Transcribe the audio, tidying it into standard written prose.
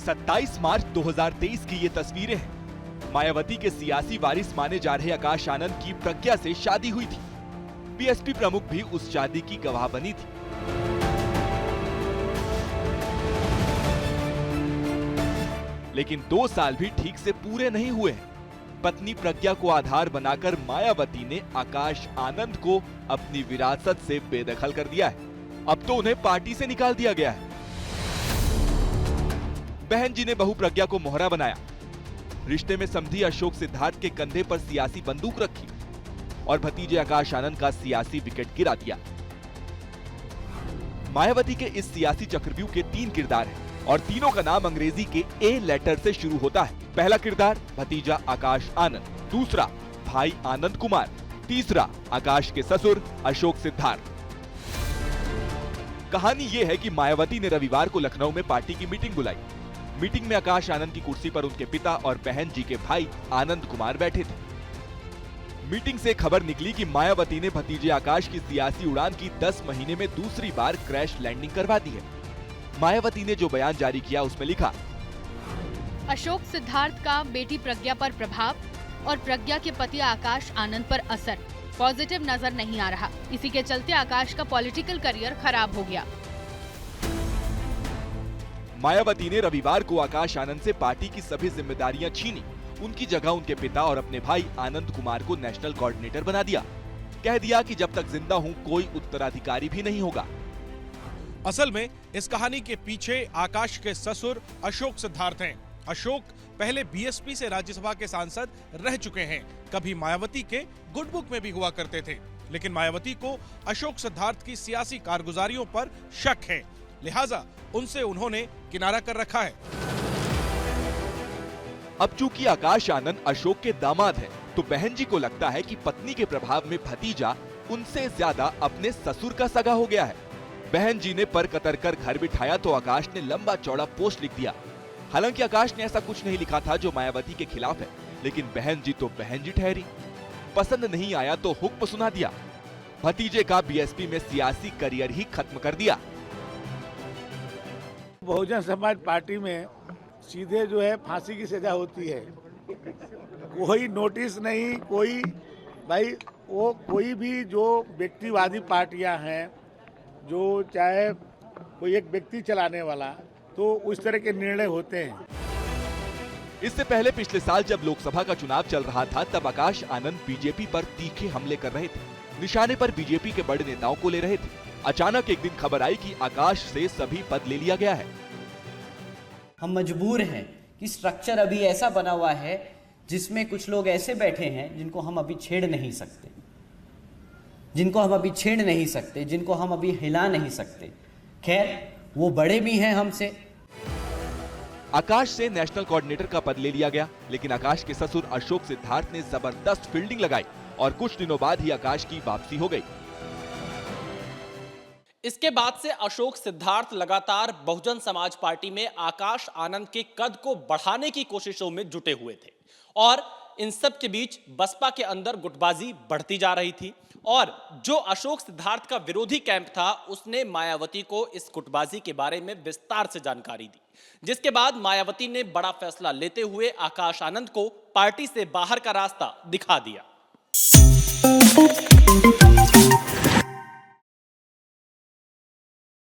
27 मार्च 2023 की ये तस्वीरें हैं। मायावती के सियासी वारिस माने जा रहे आकाश आनंद की प्रज्ञा से शादी हुई थी। बीएसपी प्रमुख भी उस शादी की गवाह बनी थी। लेकिन 2 साल भी ठीक से पूरे नहीं हुए हैं। पत्नी प्रज्ञा को आधार बनाकर मायावती ने आकाश आनंद को अपनी विरासत से बेदखल कर दिया है। अब तो उन्हें पार्टी से निकाल दिया गया है। बहन जी ने बहू प्रज्ञा को मोहरा बनाया। रिश्ते में समधी अशोक सिद्धार्थ के कंधे पर सियासी बंदूक रखी और भतीजे आकाश आनंद का सियासी विकेट गिरा दिया। मायावती के इस सियासी चक्रव्यूह के 3 किरदार हैं और तीनों का नाम अंग्रेजी के ए लेटर से शुरू होता है। पहला किरदार भतीजा आकाश आनंद, दूसरा भाई आनंद कुमार, तीसरा आकाश के ससुर अशोक सिद्धार्थ। कहानी यह है कि मायावती ने रविवार को लखनऊ में पार्टी की मीटिंग बुलाई। मीटिंग में आकाश आनंद की कुर्सी पर उनके पिता और बहन जी के भाई आनंद कुमार बैठे थे। मीटिंग से खबर निकली कि मायावती ने भतीजे आकाश की सियासी उड़ान की 10 महीने में दूसरी बार क्रैश लैंडिंग करवा दी है। मायावती ने जो बयान जारी किया उसमें लिखा, अशोक सिद्धार्थ का बेटी प्रज्ञा पर प्रभाव और प्रज्ञा के पति आकाश आनंद पर असर पॉजिटिव नजर नहीं आ रहा। इसी के चलते आकाश का पॉलिटिकल करियर खराब हो गया। मायावती ने रविवार को आकाश आनंद से पार्टी की सभी जिम्मेदारियां छीनी। उनकी जगह उनके पिता और अपने भाई आनंद कुमार को नेशनल कोऑर्डिनेटर बना दिया। कह दिया कि जब तक जिंदा हूं कोई उत्तराधिकारी भी नहीं होगा। असल में इस कहानी के पीछे आकाश के ससुर अशोक सिद्धार्थ हैं। अशोक पहले बीएसपी से राज्यसभा के सांसद रह चुके हैं। कभी मायावती के गुड बुक में भी हुआ करते थे, लेकिन मायावती को अशोक सिद्धार्थ की सियासी कारगुजारियों पर शक है, लिहाजा उनसे उन्होंने किनारा कर रखा है। अब चूंकि आकाश आनंद अशोक के दामाद हैं, तो बहन जी को लगता है कि पत्नी के प्रभाव में भतीजा उनसे ज्यादा अपने ससुर का सगा हो गया है। बहन जी ने पर कतर कर घर बिठाया तो आकाश ने लंबा चौड़ा पोस्ट लिख दिया। हालांकि आकाश ने ऐसा कुछ नहीं लिखा था जो मायावती के खिलाफ है, लेकिन बहन जी तो बहन जी ठहरी। पसंद नहीं आया तो हुक्म सुना दिया। भतीजे का बीएसपी में सियासी करियर ही खत्म कर दिया। बहुजन समाज पार्टी में सीधे जो है फांसी की सजा होती है। कोई नोटिस नहीं, कोई भाई वो कोई भी जो व्यक्तिवादी पार्टियां हैं, जो चाहे कोई एक व्यक्ति चलाने वाला, तो उस तरह के निर्णय होते हैं। इससे पहले पिछले साल जब लोकसभा का चुनाव चल रहा था, तब आकाश आनंद बीजेपी पर तीखे हमले कर रहे थे। निशाने पर बीजेपी के बड़े नेताओं को ले रहे थे। अचानक एक दिन खबर आई कि आकाश से सभी पद ले लिया गया है। हम मजबूर हैं कि स्ट्रक्चर अभी ऐसा बना हुआ है जिसमें कुछ लोग ऐसे बैठे हैं जिनको हम अभी छेड़ नहीं सकते, जिनको हम अभी हिला नहीं सकते। खैर, वो बड़े भी हैं हमसे। आकाश से नेशनल कोऑर्डिनेटर का पद ले लिया गया, लेकिन आकाश के ससुर अशोक सिद्धार्थ ने जबरदस्त फील्डिंग लगाई और कुछ दिनों बाद ही आकाश की वापसी हो गई। इसके बाद से अशोक सिद्धार्थ लगातार बहुजन समाज पार्टी में आकाश आनंद के कद को बढ़ाने की कोशिशों में जुटे हुए थे और इन सब के बीच बसपा के अंदर गुटबाजी बढ़ती जा रही थी और जो अशोक सिद्धार्थ का विरोधी कैंप था, उसने मायावती को इस गुटबाजी के बारे में विस्तार से जानकारी दी, जिसके बाद मायावती ने बड़ा फैसला लेते हुए आकाश आनंद को पार्टी से बाहर का रास्ता दिखा दिया।